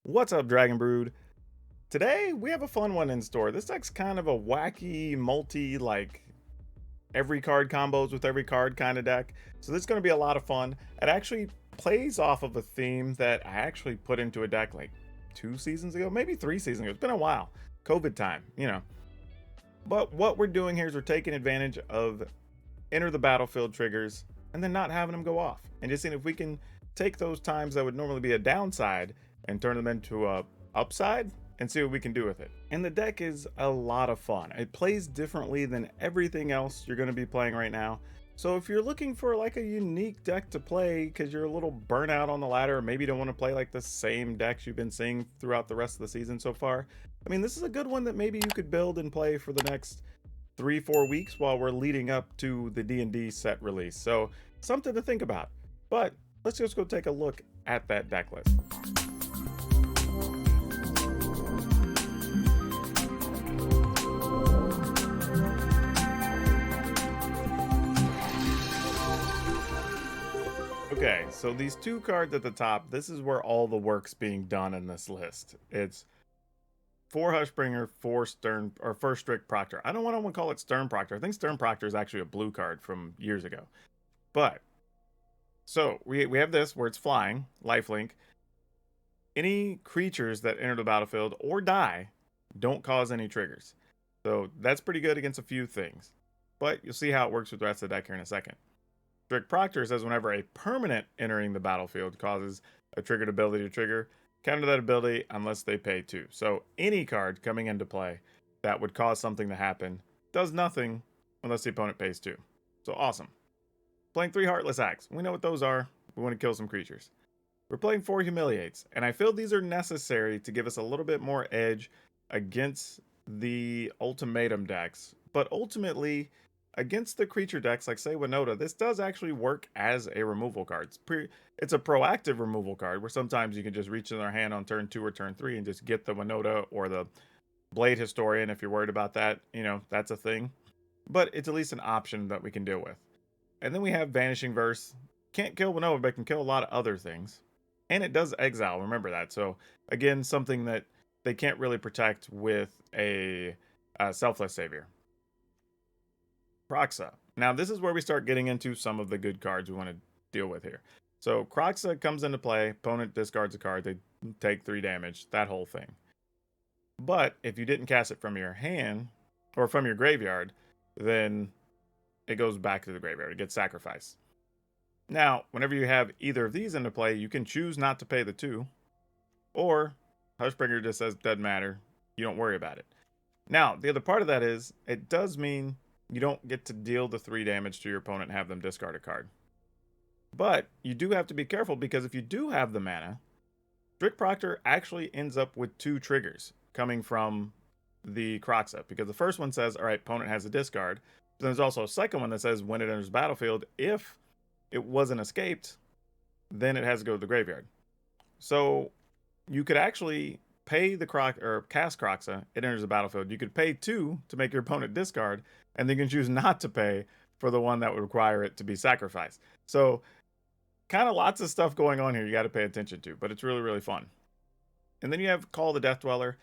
What's up, Dragon Brood? Today we have a fun one in store. This deck's kind of a wacky, like every card combos with every card kind of deck. So this is going to be a lot of fun. It actually plays off of a theme that I actually put into a deck like 2 seasons ago, maybe 3 seasons ago. It's been a while. COVID time, you know. But what we're doing here is we're taking advantage of enter the battlefield triggers and then not having them go off. And just seeing if we can take those times that would normally be a downside and turn them into a upside and see what we can do with it. And the deck is a lot of fun. It plays differently than everything else you're going to be playing right now. So if you're looking for like a unique deck to play because you're a little burnt out on the ladder, or maybe you don't want to play like the same decks you've been seeing throughout the rest of the season so far, I mean, this is a good one that maybe you could build and play for the next 3-4 weeks while we're leading up to the D&D set release. So something to think about. But let's just go take a look at that deck list. Okay, so these two cards at the top, this is where all the work's being done in this list. It's 4 Hushbringer, 4 Stern, or 1 Strict Proctor. I don't want to call it Stern Proctor. I think Stern Proctor is actually a blue card from years ago. But, so we have this where it's flying, lifelink. Any creatures that enter the battlefield or die don't cause any triggers. So that's pretty good against a few things. But you'll see how it works with the rest of the deck here in a second. Strict Proctor says whenever a permanent entering the battlefield causes a triggered ability to trigger, counter that ability unless they pay 2. So any card coming into play that would cause something to happen does nothing unless the opponent pays 2. So awesome. Playing 3 Heartless Acts. We know what those are. We want to kill some creatures. We're playing 4 Humiliates, and I feel these are necessary to give us a little bit more edge against the Ultimatum decks. But ultimately, against the creature decks, like say Winota, this does actually work as a removal card. It's a proactive removal card where sometimes you can just reach in their hand on turn 2 or turn 3 and just get the Winota or the Blade Historian if you're worried about that. You know, that's a thing. But it's at least an option that we can deal with. And then we have Vanishing Verse. Can't kill Winota, but can kill a lot of other things. And it does exile, remember that. So again, something that they can't really protect with a Selfless Savior. Kroxa. Now this is where we start getting into some of the good cards we want to deal with here. So Kroxa comes into play, opponent discards a card, they take 3 damage, that whole thing. But if you didn't cast it from your hand, or from your graveyard, then it goes back to the graveyard, it gets sacrificed. Now, whenever you have either of these into play, you can choose not to pay the 2, or Hushbringer just says, doesn't matter, you don't worry about it. Now, the other part of that is, it does mean you don't get to deal the 3 damage to your opponent and have them discard a card. But you do have to be careful because if you do have the mana, Strict Proctor actually ends up with 2 triggers coming from the Kroxa. Because the first one says, alright, opponent has a discard. But then there's also a second one that says when it enters the battlefield, if it wasn't escaped, then it has to go to the graveyard. So you could actually pay the cast Kroxa, it enters the battlefield. You could pay 2 to make your opponent discard, and then you can choose not to pay for the one that would require it to be sacrificed. So kind of lots of stuff going on here you got to pay attention to, but it's really, really fun. And then you have Call the Death Dweller.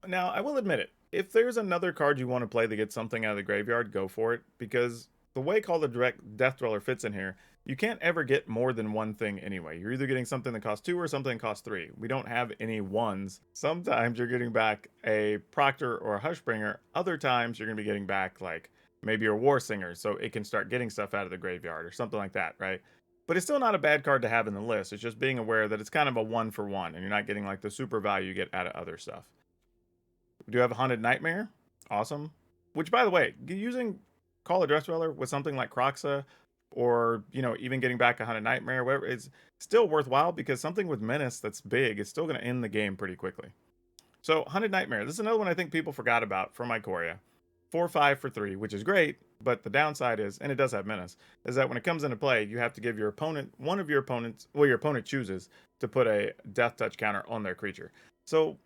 Now, I will admit it, if there's another card you want to play that gets something out of the graveyard, go for it, because the way Call the Death Dweller fits in here, you can't ever get more than one thing anyway. You're either getting something that costs 2 or something that costs 3. We don't have any ones. Sometimes you're getting back a Proctor or a Hushbringer. Other times you're going to be getting back like maybe your War Singer, so it can start getting stuff out of the graveyard or something like that, right? But it's still not a bad card to have in the list. It's just being aware that it's kind of a 1-for-1 and you're not getting like the super value you get out of other stuff. We do have a Haunted Nightmare. Awesome. Which, by the way, using Call the Death Dweller with something like Kroxa, or, you know, even getting back a Haunted Nightmare, whatever, it's still worthwhile because something with Menace that's big is still going to end the game pretty quickly. So, Haunted Nightmare. This is another one I think people forgot about from Ikoria. 4/5 for 3, which is great, but the downside is, and it does have Menace, is that when it comes into play, you have to give your opponent, one of your opponents, well, your opponent chooses to put a Death Touch counter on their creature. So,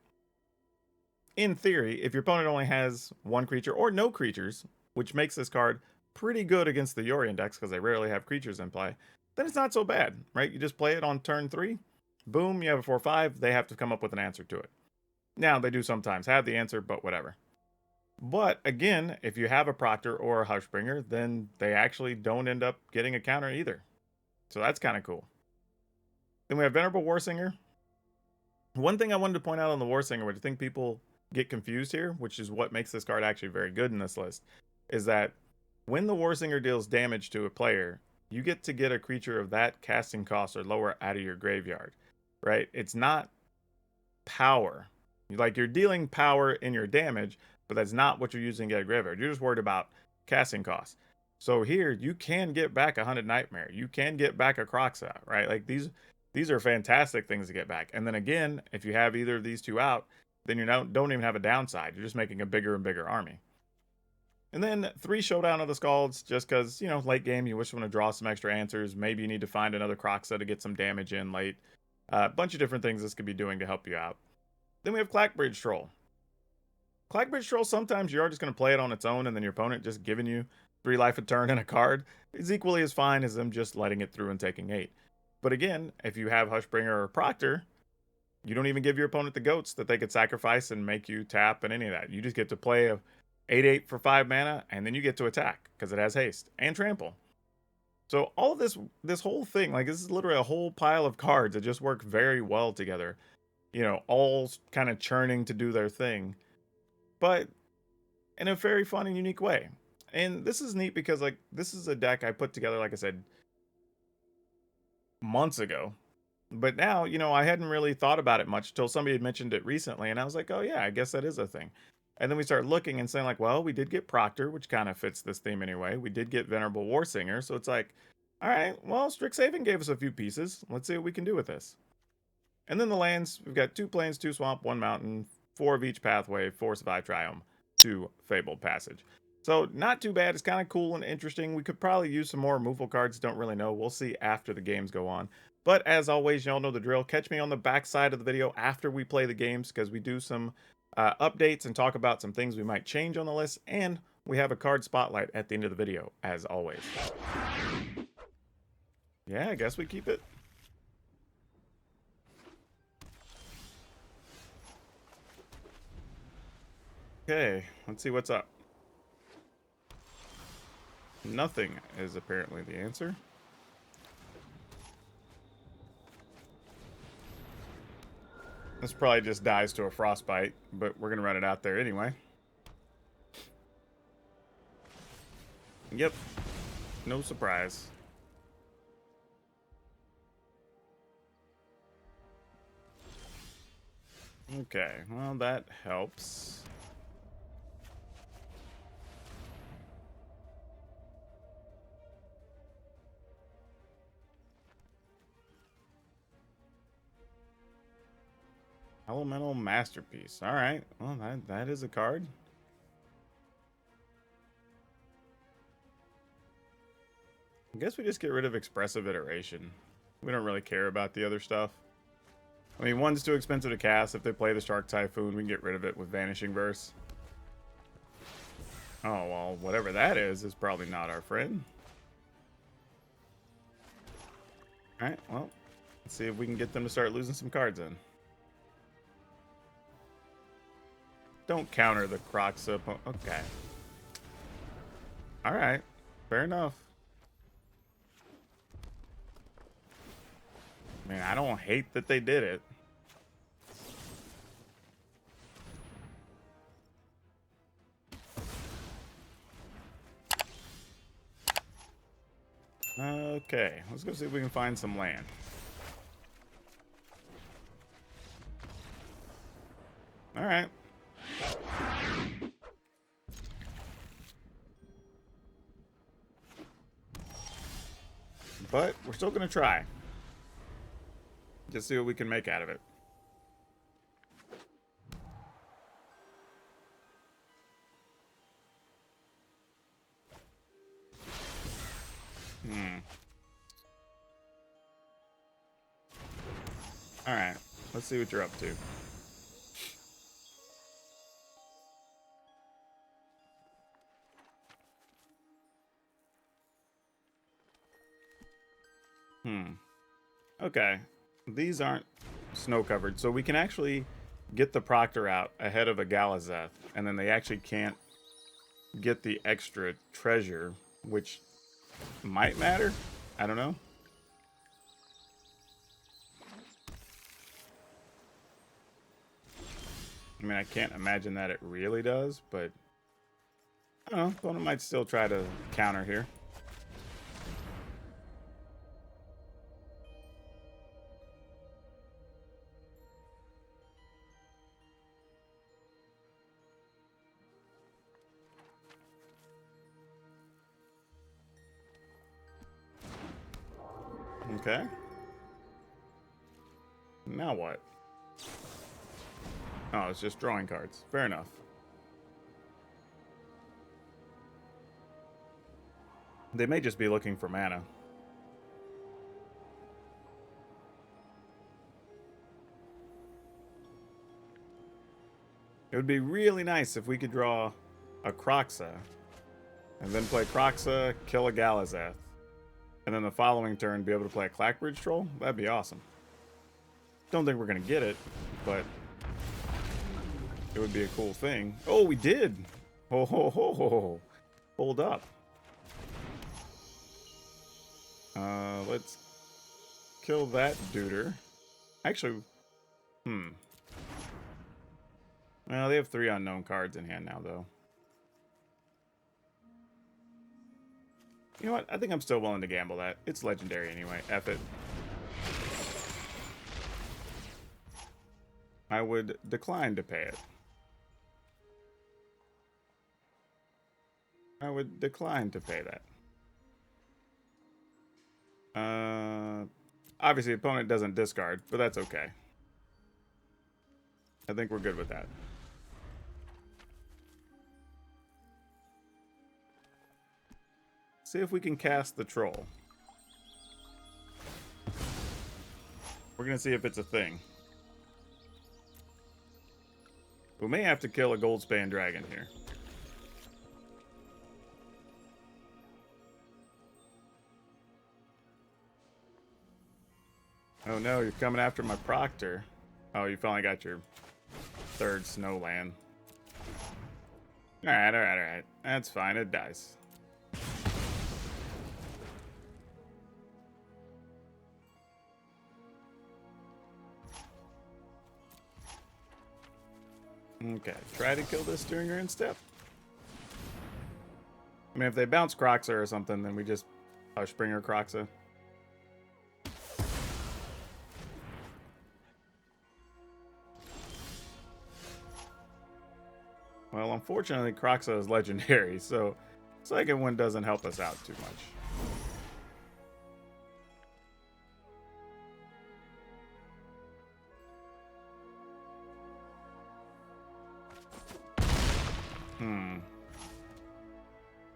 in theory, if your opponent only has 1 creature or no creatures, which makes this card pretty good against the Yorion decks because they rarely have creatures in play, then it's not so bad, right? You just play it on turn 3, Boom, you have a 4/5. They have to come up with an answer to it. Now, they do sometimes have the answer, but whatever. But again, if you have a Proctor or a Hushbringer, then they actually don't end up getting a counter either. So that's kind of cool. Then we have Venerable Warsinger. One thing I wanted to point out on the Warsinger, which I think people get confused here, which is what makes this card actually very good in this list, is that when the Warsinger deals damage to a player, you get to get a creature of that casting cost or lower out of your graveyard, right? It's not power. Like, you're dealing power in your damage, but that's not what you're using to get a graveyard. You're just worried about casting costs. So here, you can get back a Hunted Nightmare. You can get back a Kroxa, right? Like, these are fantastic things to get back. And then again, if you have either of these two out, then you don't even have a downside. You're just making a bigger and bigger army. And then 3 Showdown of the Scalds, just because, late game, you wish you want to draw some extra answers. Maybe you need to find another Kroxa to get some damage in late. A bunch of different things this could be doing to help you out. Then we have Clackbridge Troll. Clackbridge Troll, sometimes you are just going to play it on its own, and then your opponent just giving you 3 life a turn and a card is equally as fine as them just letting it through and taking 8. But again, if you have Hushbringer or Proctor, you don't even give your opponent the goats that they could sacrifice and make you tap and any of that. You just get to play a 8/8 for 5 mana, and then you get to attack because it has haste and trample. So all of this whole thing, like, this is literally a whole pile of cards that just work very well together. All kind of churning to do their thing, but in a very fun and unique way. And this is neat because, like, this is a deck I put together, like I said, months ago. But now, I hadn't really thought about it much till somebody had mentioned it recently, and I was like, oh yeah, I guess that is a thing. And then we start looking and saying, like, well, we did get Proctor, which kind of fits this theme anyway. We did get Venerable Warsinger, so it's like, all right, well, Strixhaven gave us a few pieces. Let's see what we can do with this. And then the lands, we've got 2 plains, 2 swamp, 1 mountain, 4 of each pathway, 4 survive triumph, 2 fabled passage. So not too bad. It's kind of cool and interesting. We could probably use some more removal cards. Don't really know. We'll see after the games go on. But as always, y'all know the drill. Catch me on the back side of the video after we play the games, because we do some updates and talk about some things we might change on the list. And we have a card spotlight at the end of the video, as always. Yeah, I guess we keep it. Okay, let's see what's up. Nothing is apparently the answer. This probably just dies to a frostbite, but we're gonna run it out there anyway. Yep, no surprise. Okay, well, that helps. Elemental Masterpiece. All right. Well, that is a card. I guess we just get rid of Expressive Iteration. We don't really care about the other stuff. I mean, 1's too expensive to cast. If they play the Shark Typhoon, we can get rid of it with Vanishing Verse. Oh, well, whatever that is probably not our friend. Alright, well, let's see if we can get them to start losing some cards in. Don't counter the Kroxa. Okay. Alright, fair enough. Man, I don't hate that they did it. Okay, let's go see if we can find some land. All right. But we're still going to try. Just see what we can make out of it. All right. Let's see what you're up to. Okay. these aren't snow covered, so we can actually get the Proctor out ahead of a Galazeth, and then they actually can't get the extra treasure, which might matter. I don't know. I mean, I can't imagine that it really does, but I don't know. Opponent might still try to counter here. Okay. Now what? Oh, it's just drawing cards. Fair enough. They may just be looking for mana. It would be really nice if we could draw a Kroxa and then play Kroxa, kill a Galazeth, and then the following turn be able to play a Clackbridge Troll. That'd be awesome. Don't think we're going to get it, but it would be a cool thing. Oh, we did! Ho ho ho ho! Hold up. Let's kill that duder. Actually, well, they have 3 unknown cards in hand now, though. You know what? I think I'm still willing to gamble that. It's legendary anyway. F it. I would decline to pay it. I would decline to pay that. Obviously, opponent doesn't discard, but that's okay. I think we're good with that. See if we can cast the troll. We're going to see if it's a thing. We may have to kill a Goldspan Dragon here. Oh no, you're coming after my Proctor. Oh, you finally got your 3rd Snowland. Alright, alright, alright. That's fine, it dies. Okay, try to kill this during your end step. I mean, if they bounce Kroxa or something, then we just Hushbringer Kroxa. Well, unfortunately, Kroxa is legendary, so second one doesn't help us out too much.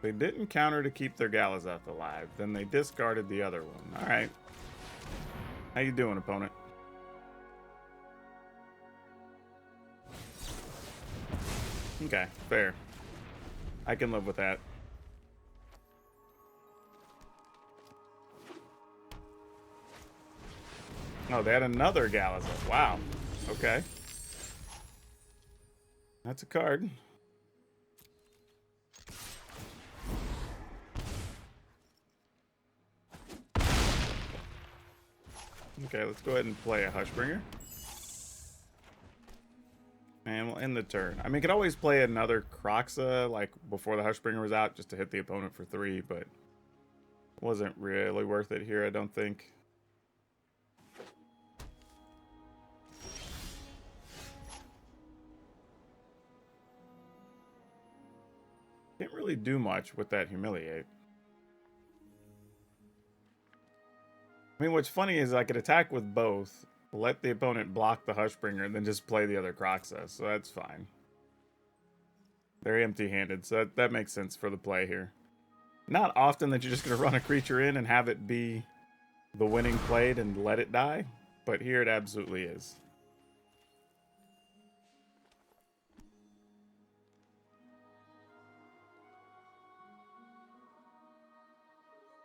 They didn't counter to keep their Galazeth alive. Then they discarded the other one. All right. How you doing, opponent? Okay, fair. I can live with that. Oh, they had another Galazeth. Wow. Okay. That's a card. Okay, let's go ahead and play a Hushbringer. And we'll end the turn. I mean, could always play another Kroxa, like, before the Hushbringer was out, just to hit the opponent for 3, but it wasn't really worth it here, I don't think. Can't really do much with that Humiliate. I mean, what's funny is I could attack with both, let the opponent block the Hushbringer, and then just play the other Kroxa, so that's fine. They're empty-handed, so that makes sense for the play here. Not often that you're just going to run a creature in and have it be the winning played and let it die, but here it absolutely is.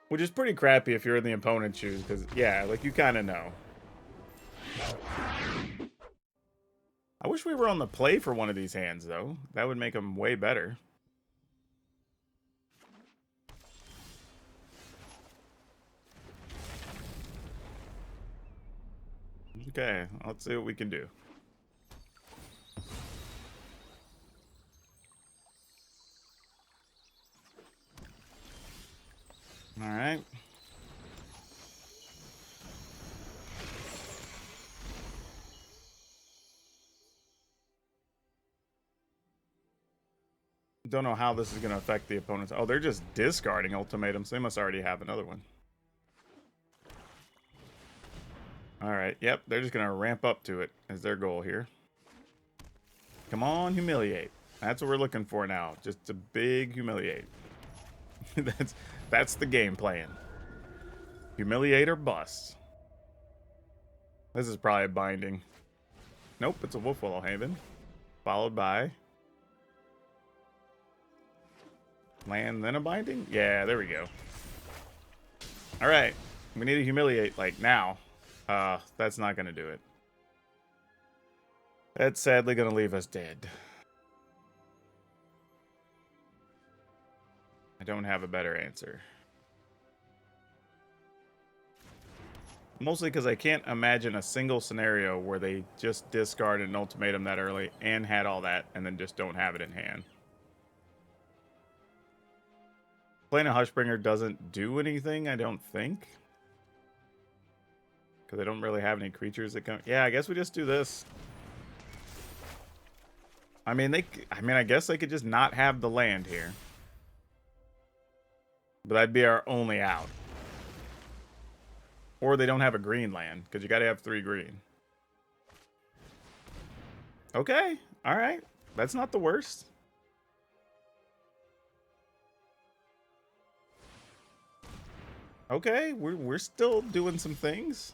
Which is pretty crappy if you're in the opponent's shoes, because, yeah, like, you kind of know. wish we were on the play for one of these hands, though. That would make them way better. Okay, let's see what we can do. All right. Don't know how this is going to affect the opponents. Oh, they're just discarding ultimatums. They must already have another one. All right. Yep. They're just going to ramp up to it as their goal here. Come on, humiliate. That's what we're looking for now. Just a big humiliate. that's the game plan. Humiliate or bust. This is probably a binding. Nope, it's a Wolfwillow Haven. Followed by land, then a binding? Yeah, there we go. Alright. We need to humiliate, like, now. That's not going to do it. That's sadly going to leave us dead. I don't have a better answer. Mostly because I can't imagine a single scenario where they just discarded an ultimatum that early and had all that and then just don't have it in hand. Playing a Hushbringer doesn't do anything, I don't think. Because they don't really have any creatures that come... Yeah, I guess we just do this. I mean, I guess they could just not have the land here. But that'd be our only out. Or they don't have a green land, because you got to have 3 green. Okay, alright. That's not the worst. Okay, we're still doing some things.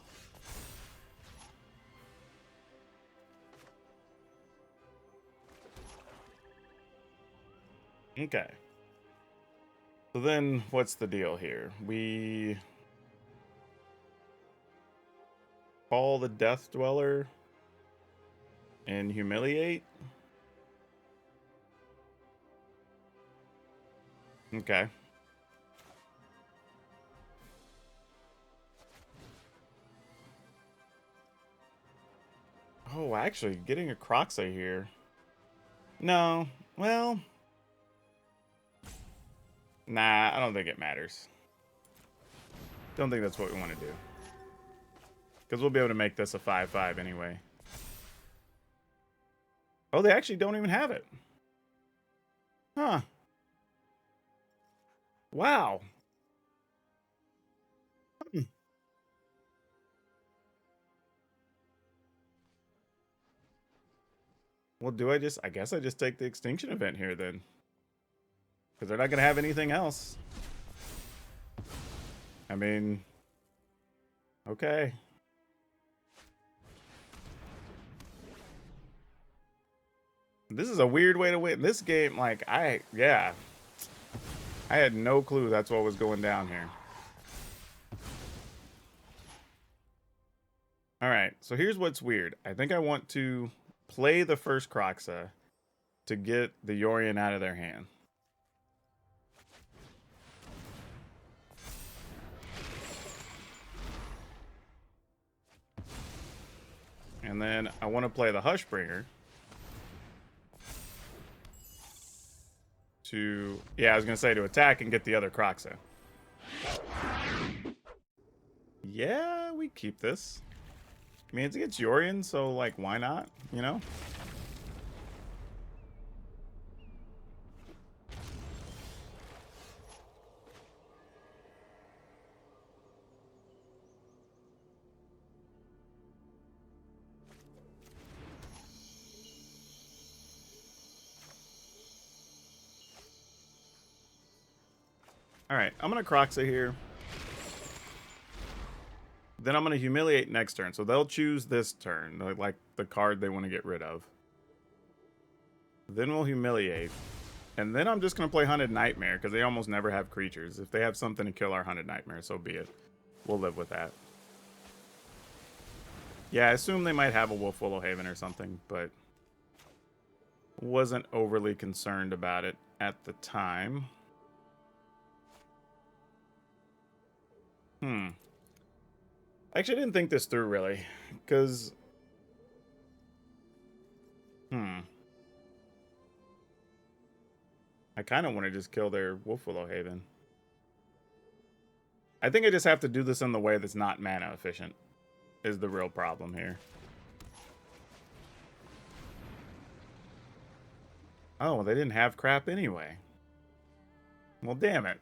Okay. So then, what's the deal here? We call the Death Dweller and humiliate. Okay. Oh, actually, getting a Croxa here. No, well... Nah, I don't think it matters. Don't think that's what we want to do. Because we'll be able to make this a 5/5 anyway. Oh, they actually don't even have it. Huh. Wow. Well, I guess I just take the extinction event here then. Because they're not going to have anything else. I mean, okay. This is a weird way to win. This game, like, yeah. I had no clue that's what was going down here. Alright, so here's what's weird. I think I want to play the first Croxa to get the Yorion out of their hand. And then I want to play the Hushbringer to... Yeah, I was going to say to attack and get the other Croxa. Yeah, we keep this. I mean, it's against Yorion, so, like, why not? You know? Alright, I'm going to Croxa here. Then I'm going to humiliate next turn. So they'll choose this turn, like the card they want to get rid of. Then we'll humiliate. And then I'm just going to play Hunted Nightmare, because they almost never have creatures. If they have something to kill our Hunted Nightmare, so be it. We'll live with that. Yeah, I assume they might have a Wolfwillow Haven or something, but Wasn't overly concerned about it at the time. Actually, I didn't think this through, really. Because... I kind of want to just kill their Wolf Willow Haven. I think I just have to do this in the way that's not mana efficient. Is the real problem here. Oh, well, they didn't have crap anyway. Well, damn it.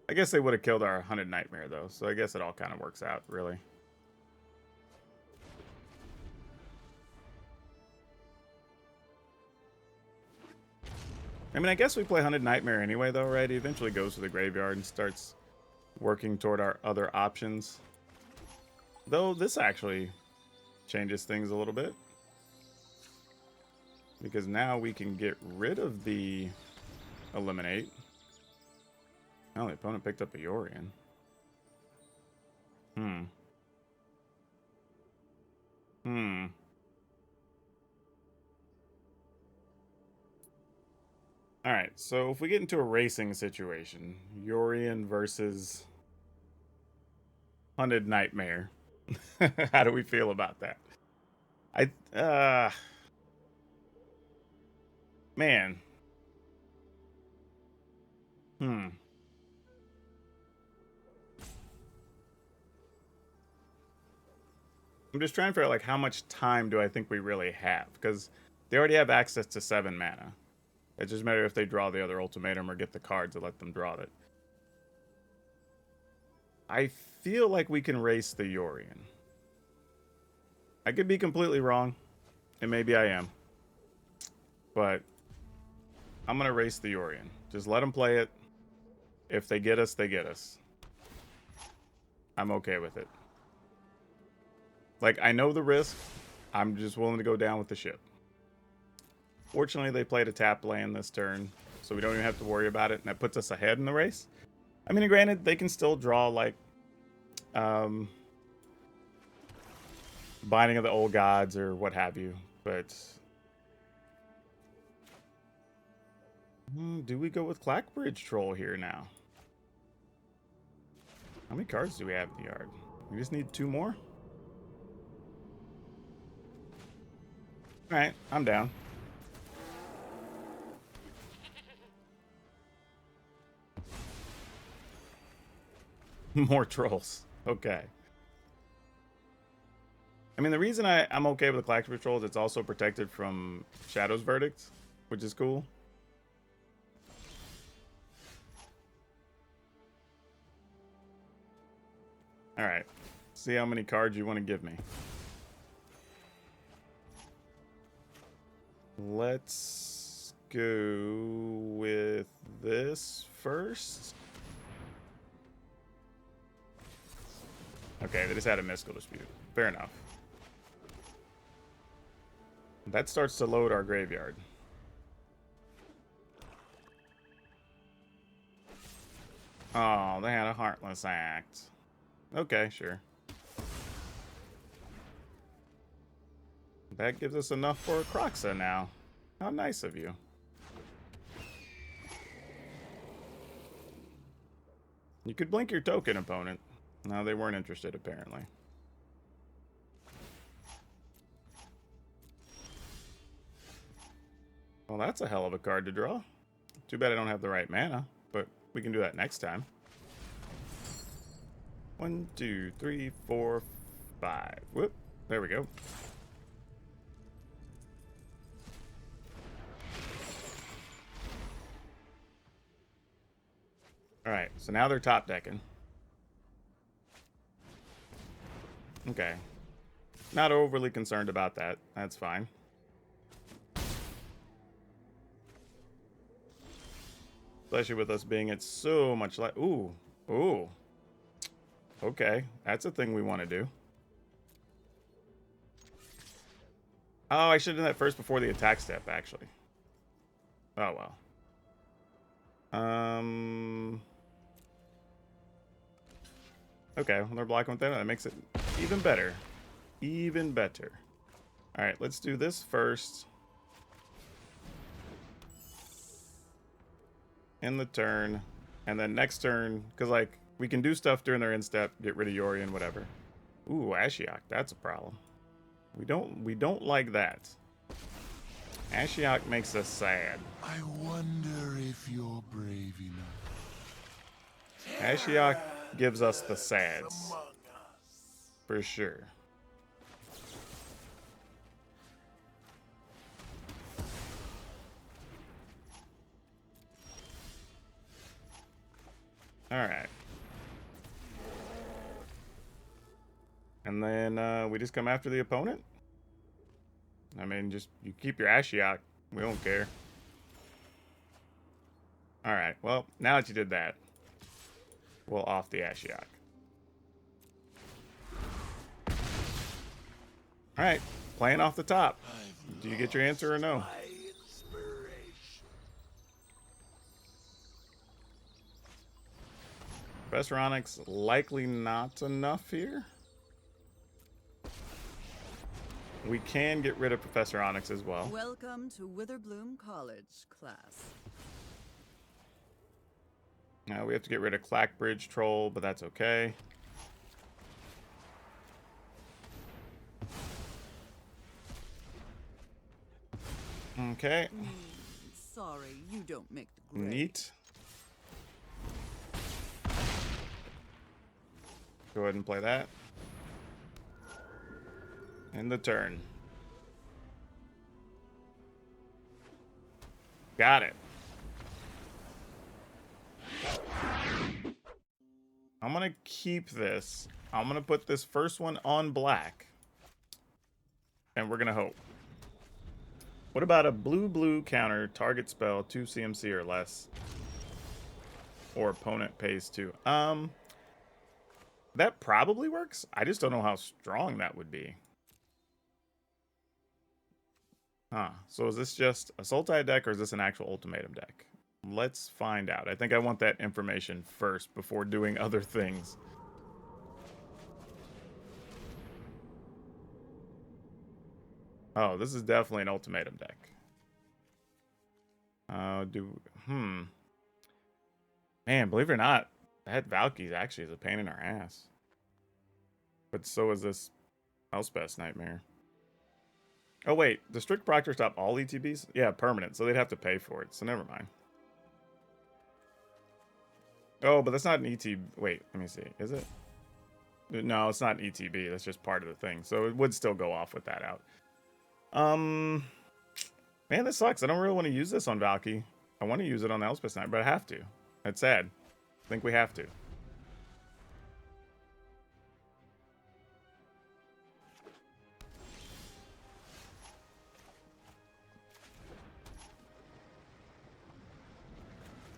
I guess they would have killed our Hunted Nightmare, though, so I guess it all kind of works out, really. I mean, I guess we play Hunted Nightmare anyway, though, right? He eventually goes to the graveyard and starts working toward our other options. Though this actually changes things a little bit. Because now we can get rid of the Eliminate. Oh, the opponent picked up a Yorion. Alright, so if we get into a racing situation, Yorion versus Hunted Nightmare, how do we feel about that? Man. I'm just trying to figure out, like, how much time do I think we really have? Because they already have access to 7 mana. It just matters if they draw the other Ultimatum or get the cards to let them draw it. I feel like we can race the Yorion. I could be completely wrong, and maybe I am. But I'm going to race the Yorion. Just let them play it. If they get us, they get us. I'm okay with it. Like, I know the risk. I'm just willing to go down with the ship. Fortunately, they played a tap land this turn, so we don't even have to worry about it, and that puts us ahead in the race. I mean, granted, they can still draw, like, Binding of the Old Gods or what have you, but... do we go with Clackbridge Troll here now? How many cards do we have in the yard? We just need 2 more? Alright, I'm down. More trolls. Okay. I mean, the reason I'm okay with the Clackbridge Troll is it's also protected from Shadow's Verdict, which is cool. Alright. See how many cards you want to give me. Let's go with this first. Okay, they just had a Mystical Dispute. Fair enough. That starts to load our graveyard. Oh, they had a Heartless Act. Okay, sure. That gives us enough for a Kroxa now. How nice of you. You could blink your token, opponent. No, they weren't interested, apparently. Well, that's a hell of a card to draw. Too bad I don't have the right mana, but we can do that next time. 1, 2, 3, 4, 5. Whoop. There we go. Alright, so now they're top decking. Okay. Not overly concerned about that. That's fine. Especially with us being at so much like... Ooh. Ooh. Okay. That's a thing we want to do. Oh, I should have done that first before the attack step, actually. Oh, well. Okay, well, they're blocking with that. That makes it even better. Even better. Alright, let's do this first. end the turn, and then next turn, because like we can do stuff during their end step, get rid of Yorion, whatever. Ooh, Ashiok, that's a problem. We don't like that. Ashiok makes us sad. I wonder if you're brave enough. Ashiok gives us the sads. For sure. Alright. And then we just come after the opponent? I mean, just you keep your Ashiok. We don't care. Alright, well, now that you did that, we'll off the Ashiok. Alright, playing off the top. Do you get your answer or no? Professor Onyx, likely not enough here. We can get rid of Professor Onyx as well. Welcome to Witherbloom College, class. Now we have to get rid of Clackbridge Troll, but that's okay. Okay. Sorry, you don't make the grade. Neat. Go ahead and play that. End the turn. Got it. I'm gonna keep this. I'm gonna put this first one on black. And we're gonna hope. What about a blue-blue counter, target spell, 2 CMC or less? Or opponent pays 2. That probably works. I just don't know how strong that would be. Huh. So is this just a Sultai deck or is this an actual Ultimatum deck? Let's find out. I think I want that information first before doing other things. Oh, this is definitely an Ultimatum deck. Man, believe it or not, that Valkyrie actually is a pain in our ass. But so is this Elspeth's Nightmare. Oh wait, does Strict Proctor stop all ETBs? Yeah, permanent, so they'd have to pay for it, so never mind. Oh, but that's not an ETB. Wait, let me see. Is it? No, it's not an ETB. That's just part of the thing. So it would still go off with that out. Man, this sucks. I don't really want to use this on Valky. I want to use it on the Elspeth Knight, but I have to. That's sad. I think we have to.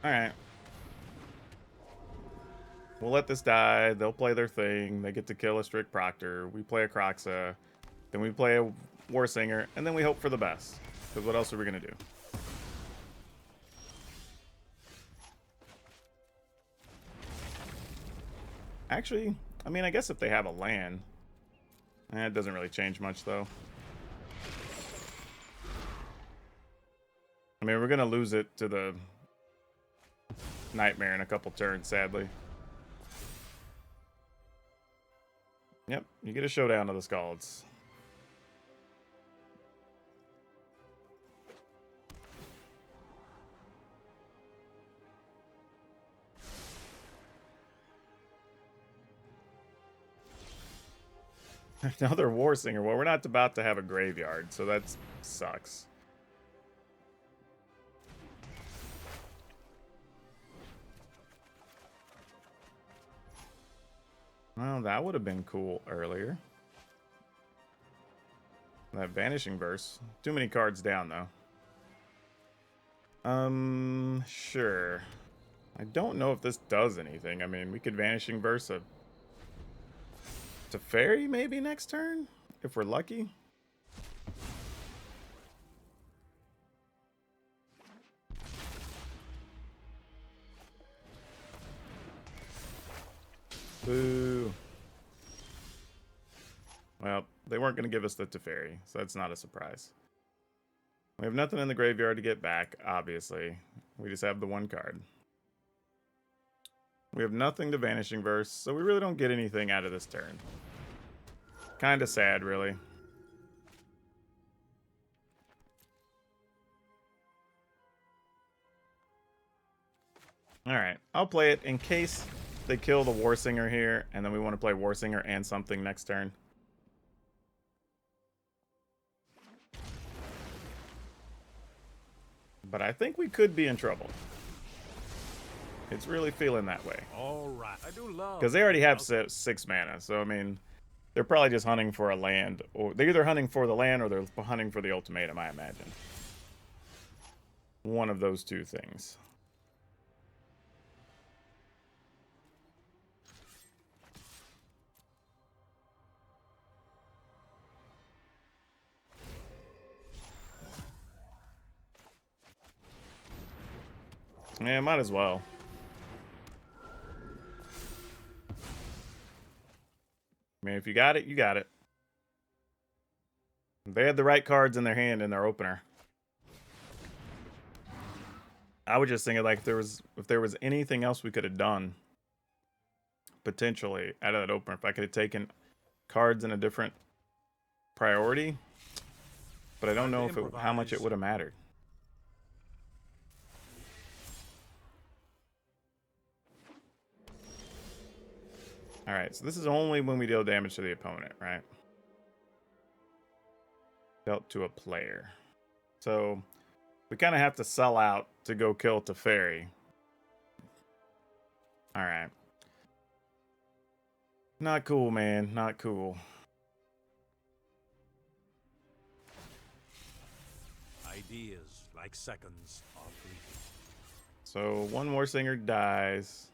Alright. We'll let this die. They'll play their thing. They get to kill a Strict Proctor. We play a Croxa. Then we play a War Singer. And then we hope for the best. Because what else are we going to do? Actually, I mean, I guess if they have a land. It doesn't really change much, though. I mean, we're going to lose it to the Nightmare in a couple turns, sadly. Yep, you get a showdown of the Scalds. Another War Singer. Well, we're not about to have a graveyard, so that sucks. Well, that would have been cool earlier. That Vanishing Verse. Too many cards down, though. Sure. I don't know if this does anything. I mean, we could Vanishing Verse a Teferi maybe next turn, if we're lucky. Boo. Well, they weren't going to give us the Teferi, so that's not a surprise. We have nothing in the graveyard to get back, obviously. We just have the one card. We have nothing to Vanishing Verse, so we really don't get anything out of this turn. Kind of sad, really. Alright, I'll play it in case they kill the Warsinger here, and then we want to play Warsinger and something next turn. But I think we could be in trouble. It's really feeling that way. All right. I do love. Because they already have 6 mana, so I mean, they're probably just hunting for a land, or they're either hunting for the land or they're hunting for the ultimatum, I imagine. One of those two things. Yeah, might as well. I mean, if you got it, you got it. They had the right cards in their hand in their opener. I was just thinking, like, if there was anything else we could have done, potentially, out of that opener, if I could have taken cards in a different priority, but I don't know how much it would have mattered. Alright, so this is only when we deal damage to the opponent, right? Dealt to a player. So, we kind of have to sell out to go kill Teferi. Alright. Not cool, man. Not cool. Ideas, like seconds, are fleeting. So, one more singer dies.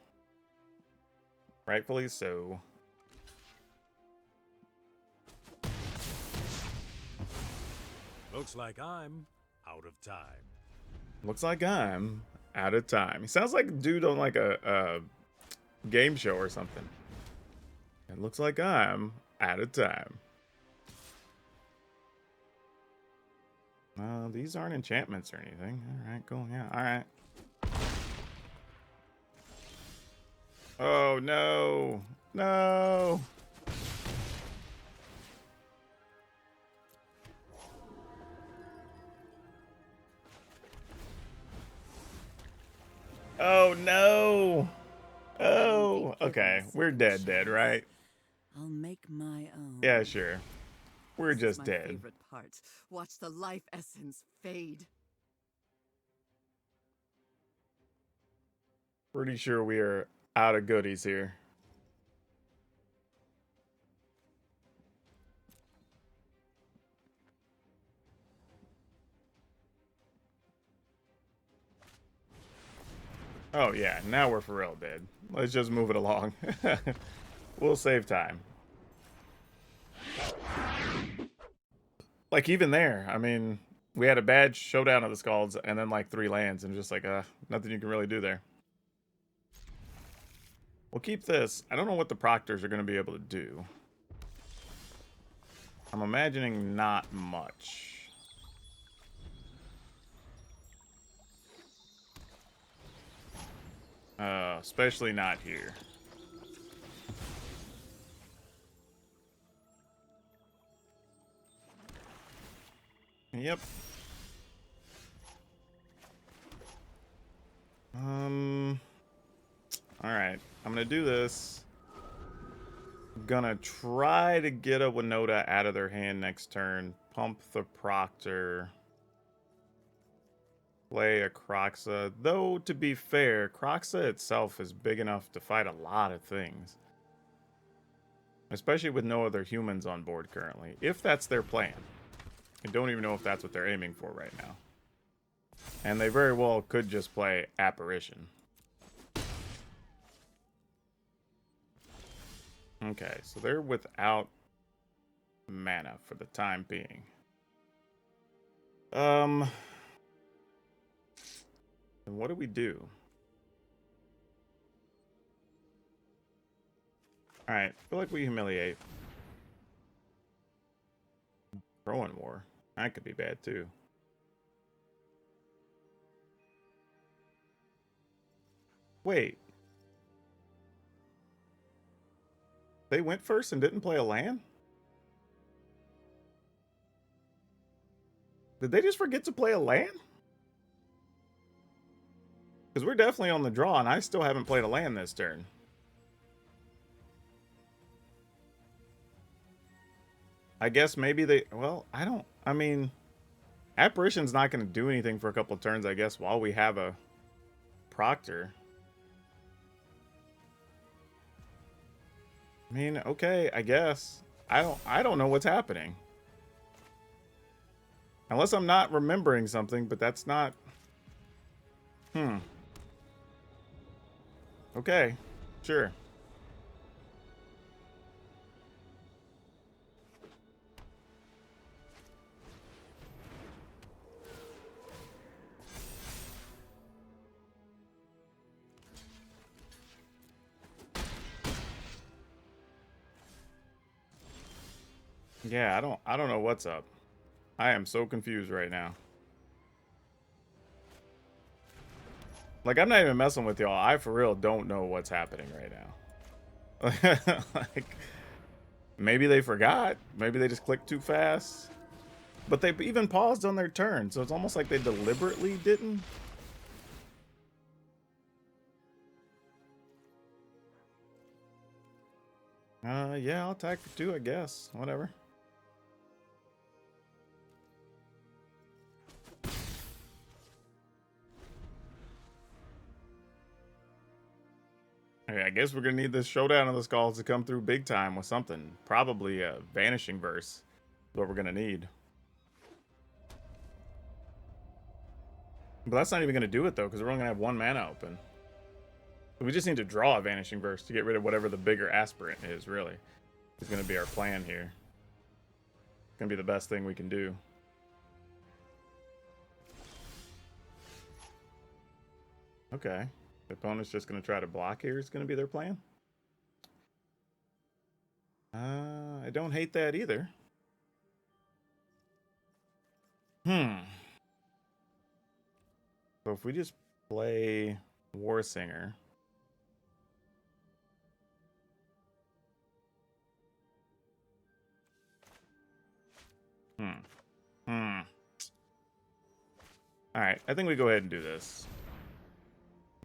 Rightfully so. Looks like I'm out of time. Looks like I'm out of time. He sounds like a dude on like a game show or something. It looks like I'm out of time. These aren't enchantments or anything. All right, cool. Yeah, all right. Oh, no. No. Oh, no. Oh, okay. We're dead, right? I'll make my own. Yeah, sure. We're This is just my dead. favorite part. Watch the life essence fade. Pretty sure we are out of goodies here. Oh, yeah. Now we're for real dead. Let's just move it along. We'll save time. Like, even there, I mean, we had a bad showdown of the Scalds and then, like, 3 lands, and just like, nothing you can really do there. We'll keep this. I don't know what the Proctors are going to be able to do. I'm imagining not much. Especially not here. Yep. Alright. I'm gonna do this. Gonna try to get a Winota out of their hand next turn. Pump the Proctor. Play a Kroxa. Though, to be fair, Kroxa itself is big enough to fight a lot of things. Especially with no other humans on board currently. If that's their plan. I don't even know if that's what they're aiming for right now. And they very well could just play Apparition. Okay, so they're without mana for the time being. And what do we do? Alright, I feel like we humiliate. Throwing War. That could be bad too. Wait. They went first and didn't play a land? Did they just forget to play a land? Because we're definitely on the draw, and I still haven't played a land this turn. I guess maybe they... Well, I mean... Apparition's not going to do anything for a couple of turns, I guess, while we have a Proctor. I mean, okay, I guess. I don't know what's happening. Unless I'm not remembering something, but that's not... Okay, sure. Yeah, I don't know what's up. I am so confused right now. Like, I'm not even messing with y'all. I for real don't know what's happening right now. Like, maybe they forgot. Maybe they just clicked too fast. But they even paused on their turn, so it's almost like they deliberately didn't. Yeah, I'll attack for 2, I guess. Whatever. Okay, I guess we're gonna need this showdown of the skulls to come through big time with something. Probably a vanishing verse. Is what we're gonna need. But that's not even gonna do it though, because we're only gonna have 1 mana open. We just need to draw a vanishing verse to get rid of whatever the bigger aspirant is, really. It's gonna be our plan here. It's gonna be the best thing we can do. Okay. The opponent's just going to try to block here is going to be their plan. I don't hate that either. So if we just play War Singer. Alright, I think we go ahead and do this.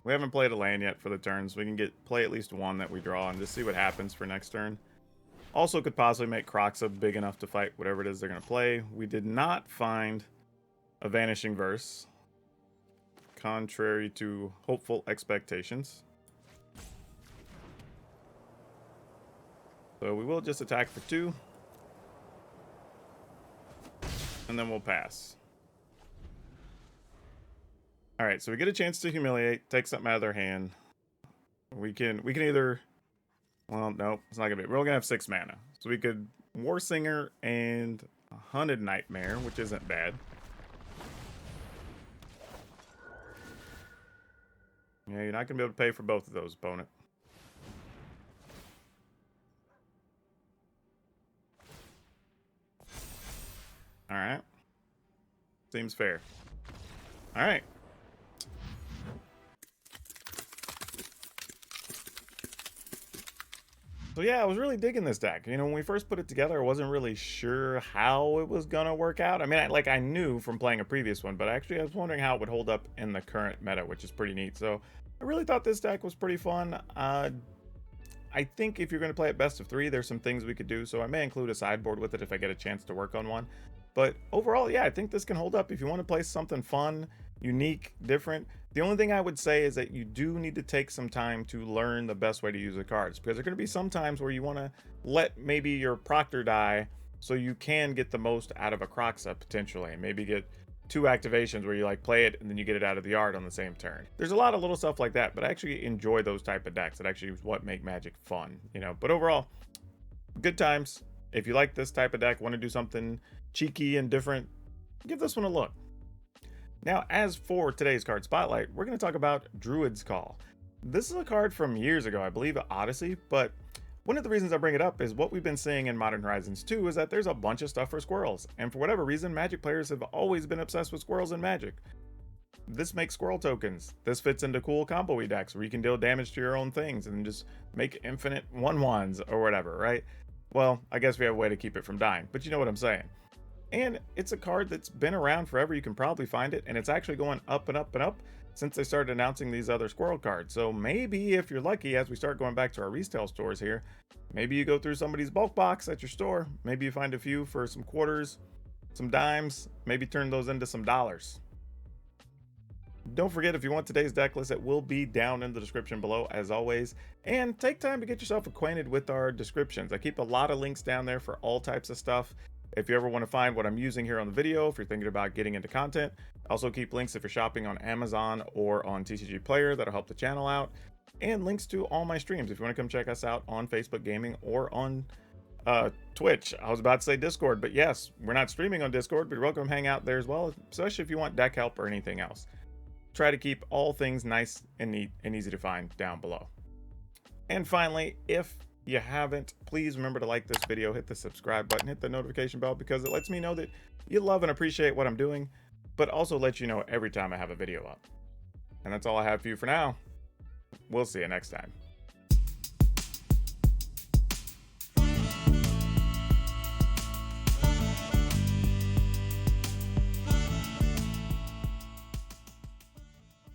We haven't played a land yet for the turns. We can play at least 1 that we draw and just see what happens for next turn. Also could possibly make Kroxa big enough to fight whatever it is they're going to play. We did not find a Vanishing Verse, contrary to hopeful expectations. So we will just attack for 2. And then we'll pass. Alright, so we get a chance to humiliate, take something out of their hand. We can either... Well, no, it's not gonna be. We're only gonna have 6 mana. So we could War Singer and a Hunted Nightmare, which isn't bad. Yeah, you're not gonna be able to pay for both of those, opponent. Alright. Seems fair. Alright. So yeah, I was really digging this deck. You know, when we first put it together, I wasn't really sure how it was gonna work out. I mean, I knew from playing a previous one, but actually I was wondering how it would hold up in the current meta, which is pretty neat. So I really thought this deck was pretty fun. I think if you're gonna play it best of 3, there's some things we could do. So I may include a sideboard with it if I get a chance to work on one. But overall, yeah, I think this can hold up. If you want to play something fun, unique, different, the only thing I would say is that you do need to take some time to learn the best way to use the cards, because there are going to be some times where you want to let maybe your Proctor die so you can get the most out of a Kroxa potentially, and maybe get 2 activations where you like play it and then you get it out of the yard on the same turn. There's a lot of little stuff like that, but I actually enjoy those type of decks. That actually is what make Magic fun, you know. But overall, good times. If you like this type of deck, want to do something cheeky and different, give this one a look. Now, as for today's card spotlight, we're going to talk about Druid's Call. This is a card from years ago, I believe Odyssey, but one of the reasons I bring it up is what we've been seeing in Modern Horizons 2 is that there's a bunch of stuff for squirrels, and for whatever reason, Magic players have always been obsessed with squirrels and Magic. This makes squirrel tokens. This fits into cool combo-y decks where you can deal damage to your own things and just make infinite 1/1s or whatever, right? Well, I guess we have a way to keep it from dying, but you know what I'm saying. And it's a card that's been around forever. You can probably find it, and it's actually going up and up and up since they started announcing these other squirrel cards. So maybe if you're lucky, as we start going back to our resale stores here, maybe you go through somebody's bulk box at your store. Maybe you find a few for some quarters, some dimes, maybe turn those into some dollars. Don't forget, if you want today's deck list, it will be down in the description below as always. And take time to get yourself acquainted with our descriptions. I keep a lot of links down there for all types of stuff. If you ever want to find what I'm using here on the video, if you're thinking about getting into content, also keep links if you're shopping on Amazon or on TCGPlayer. That'll help the channel out. And links to all my streams if you want to come check us out on Facebook Gaming or on Twitch. I was about to say Discord, but yes, we're not streaming on Discord, but you're welcome to hang out there as well, especially if you want deck help or anything else. Try to keep all things nice and neat and easy to find down below. And finally, if you haven't, please remember to like this video, hit the subscribe button, hit the notification bell, because it lets me know that you love and appreciate what I'm doing, but also lets you know every time I have a video up. And that's all I have for you for now. We'll see you next time.